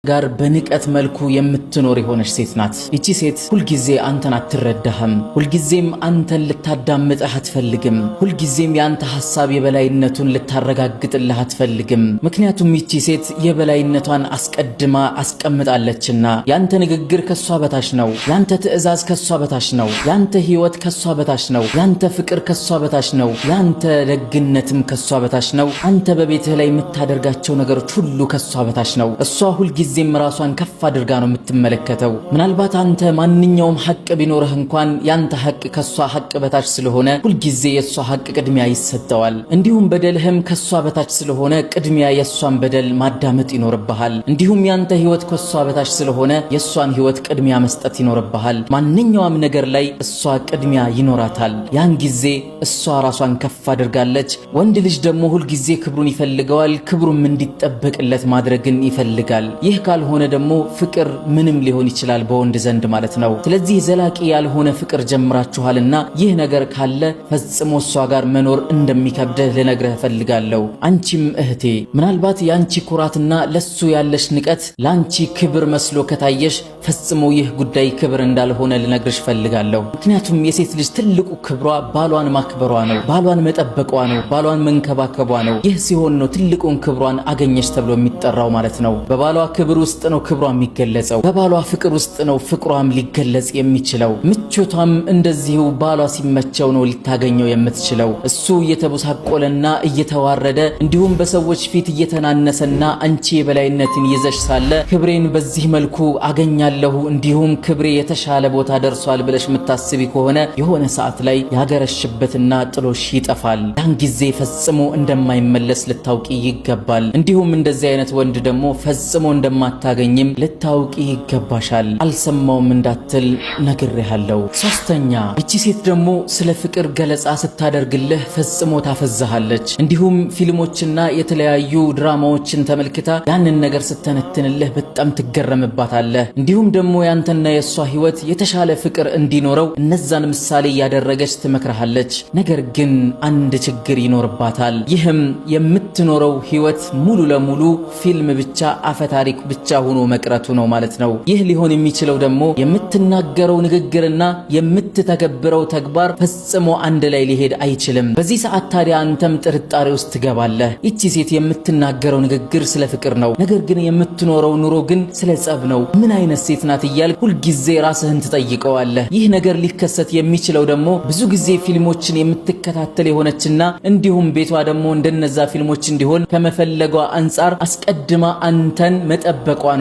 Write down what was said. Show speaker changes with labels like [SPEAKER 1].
[SPEAKER 1] ጋር በንቀት መልኩ የምትኖር የሆነች ሴት ናት። እቺ ሴት ሁልጊዜ አንተን አትረዳህም። ሁልጊዜም አንተን ልታዳምጥህ አትፈልግም። ሁልጊዜም ያንተ ሐሳብ የበላይነቱን ልታረጋግጥልህ አትፈልግም። ምክንያቱም እቺ ሴት የበላይነቷን አስቀድማ አስቀምጣለችና ያንተ ንግግር ከሷ በታች ነው። ያንተ ትዕዛዝ ከሷ በታች ነው። ያንተ ህይወት ከሷ በታች ነው። ያንተ ፍቅር ከሷ በታች ነው። ያንተ ደግነትም ከሷ በታች ነው። አንተ በቤትህ ላይ የምታደርጋቸው ነገሮች ሁሉ ከሷ በታች ነው። እሷ ሁልጊዜም ራሷን ከፍ አድርጋ ነው የምትመለከተው። ምናልባት አንተ ማንኛውም ሐቅ ቢኖርህ እንኳን ያንተ ሐቅ ከሷ ሐቅ በታች ስለሆነ ሁልጊዜ የሷ ሐቅ ቅድሚያ ይሰጠዋል። እንዲሁም በደልህም ከሷ በታች ስለሆነ ቅድሚያ የሷን በደል ማዳመጥ ይኖርብሃል። እንዲሁም ያንተ ህይወት ከሷ በታች ስለሆነ የሷን ህይወት ቅድሚያ መስጠት ይኖርብሃል። ማንኛውም ነገር ላይ እሷ ቅድሚያ ይኖራታል። ያን ጊዜ እሷ ራሷን ከፍ አድርጋለች። ወንድ ልጅ ደግሞ ሁልጊዜ ክብሩን ይፈልገዋል። ክብሩም እንዲጠበቅለት ማድረግን ይፈልጋል። ይህ ካልሆነ ደግሞ ፍቅር ምንም ሊሆን ይችላል በወንድ ዘንድ ማለት ነው። ስለዚህ ዘላቂ ያልሆነ ፍቅር ጀምራችኋልና ይህ ነገር ካለ ፈጽሞ እሷ ጋር መኖር እንደሚከብድህ ልነግርህ እፈልጋለሁ። አንቺም እህቴ ምናልባት ያንቺ ኩራትና ለሱ ያለሽ ንቀት ላንቺ ክብር መስሎ ከታየሽ ፈጽሞ ይህ ጉዳይ ክብር እንዳልሆነ ልነግርሽ እፈልጋለሁ። ምክንያቱም የሴት ልጅ ትልቁ ክብሯ ባሏን ማክበሯ ነው፣ ባሏን መጠበቋ ነው፣ ባሏን መንከባከቧ ነው። ይህ ሲሆን ነው ትልቁን ክብሯን አገኘች ተብሎ የሚጠራው ማለት ነው። በባሏ ክብር ውስጥ ነው ክብሯ የሚገለጸው። በባሏ ፍቅር ውስጥ ነው ፍቅሯም ሊገለጽ የሚችለው። ምቾቷም እንደዚሁ ባሏ ሲመቸው ነው ልታገኘው የምትችለው። እሱ እየተቦሳቆለና እየተዋረደ እንዲሁም በሰዎች ፊት እየተናነሰና አንቺ የበላይነትን ይዘሽ ሳለ ክብሬን በዚህ መልኩ አገኛለሁ እንዲሁም ክብሬ የተሻለ ቦታ ደርሷል ብለሽ የምታስቢ ከሆነ የሆነ ሰዓት ላይ ያገረሽበትና ጥሎሽ ይጠፋል። ያን ጊዜ ፈጽሞ እንደማይመለስ ልታውቂ ይገባል። እንዲሁም እንደዚህ አይነት ወንድ ደግሞ ፈጽሞ እንደማታገኝም ልታውቂ ይገባሻል። አልሰማውም እንዳትል ነግሬሃለሁ። ሶስተኛ እቺ ሴት ደግሞ ስለ ፍቅር ገለጻ ስታደርግልህ ፈጽሞ ታፈዛሃለች። እንዲሁም ፊልሞችና የተለያዩ ድራማዎችን ተመልክታ ያንን ነገር ስተነትንልህ በጣም ትገረምባታለህ። እንዲሁም ደግሞ ያንተና የሷ ህይወት የተሻለ ፍቅር እንዲኖረው እነዛን ምሳሌ ያደረገች ትመክርሃለች። ነገር ግን አንድ ችግር ይኖርባታል። ይህም የምትኖረው ህይወት ሙሉ ለሙሉ ፊልም ብቻ አፈታሪክ ብቻ ሆኖ መቅረቱ ነው ማለት ነው። ይህ ሊሆን የሚችለው ደግሞ የምትናገረው ንግግርና የምትተገብረው ተግባር ፈጽሞ አንድ ላይ ሊሄድ አይችልም። በዚህ ሰዓት ታዲያ አንተም ጥርጣሬ ውስጥ ትገባለህ። ይቺ ሴት የምትናገረው ንግግር ስለ ፍቅር ነው፣ ነገር ግን የምትኖረው ኑሮ ግን ስለ ጸብ ነው። ምን አይነት ሴት ናት እያልክ ሁልጊዜ ራስህን ትጠይቀዋለህ። ይህ ነገር ሊከሰት የሚችለው ደግሞ ብዙ ጊዜ ፊልሞችን የምትከታተል የሆነችና እንዲሁም ቤቷ ደግሞ እንደነዛ ፊልሞች እንዲሆን ከመፈለጓ አንጻር አስቀድማ አንተን መጠበቋ ነው።